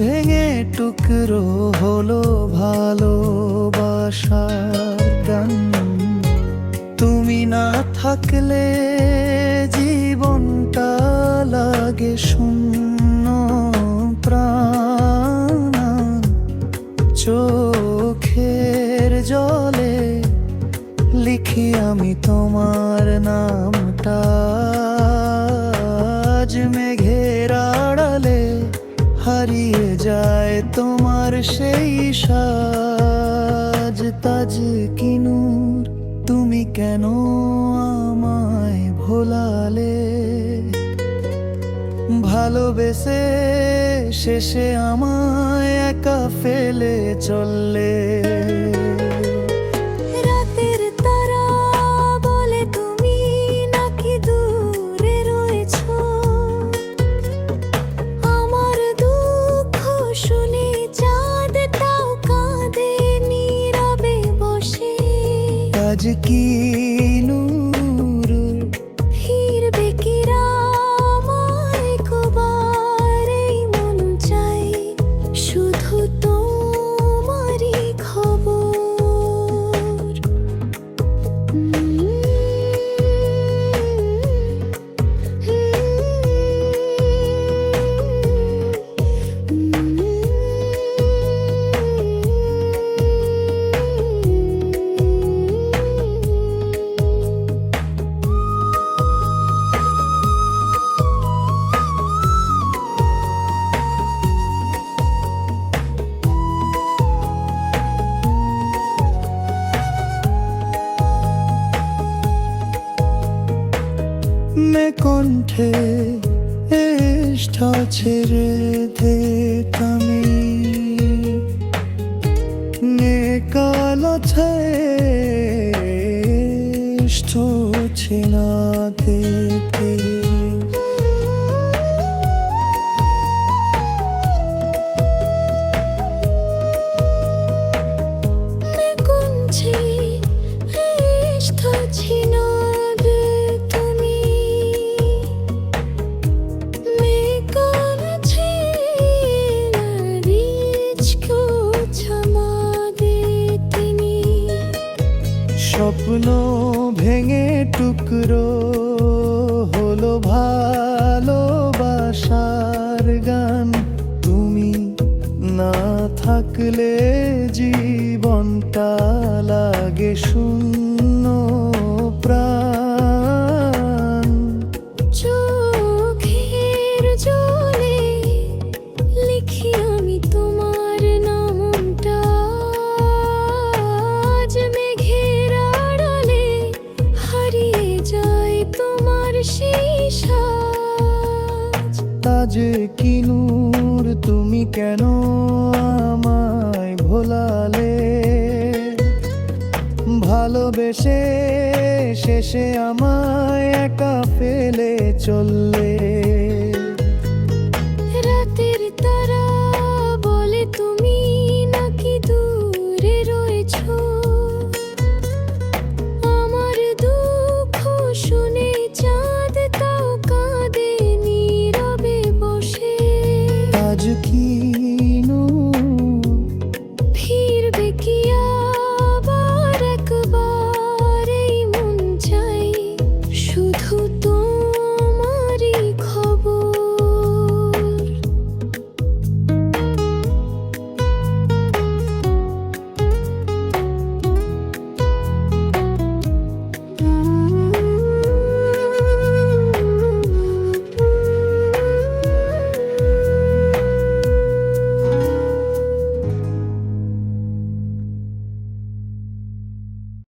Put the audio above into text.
ভেঙে টুকরো হলো ভালোবাসার গান। তুমি না থাকলে জীবনটা লাগে শূন্য প্রাণ। চোখের জলে লিখি আমি তোমার নামটা, আজ মেঘের আড়ালে হারিয়ে যায় তোমার সেই সাজ। তাজ কি নূর, তুমি কেন আমায় ভোলালে? ভালোবেসে শেষে আমায় একা ফেলে চললে। রাতের তারা বলে তুমি নাকি দূরে রয়েছো, আমার দুঃখ শুনে চাঁদ তাও কাঁদে নীরবে বসে। আজ কি নূর, ফিরবে কি রামায় কবার? এই মন চাই শুধু তোমারই খবর। मैं কণ্ঠে এষ্ঠ ছেড়ে দে তুমি নে কালো এষ্ঠ ছিনা দেখে। কোনছি এষ্ঠ ছিনা দে তুমি, মে কাছে রিচকো क्षमा দে তিনি। স্বপ্ন ভেঙে টুকরো হলো ভালোবাসার গান। তুমি না থাকলে জীবনটা লাগে শূন্য প্রাণ। চোখের জলে লিখি আমি তোমার নামটা, আজ মেঘের আড়ালে হারিয়ে যায় তোমার সেই সাজ। তাজ কি নূর, তুমি কেন আমায় ভোলালে? ভালোবেসে শেষে আমায় একা ফেলে চললে। রাতের তারা বলে তুমি নাকি দূরে রয়েছো, আমার দুঃখ শুনে চাঁদ তাও কাঁদে নীরবে বসে। আজ কি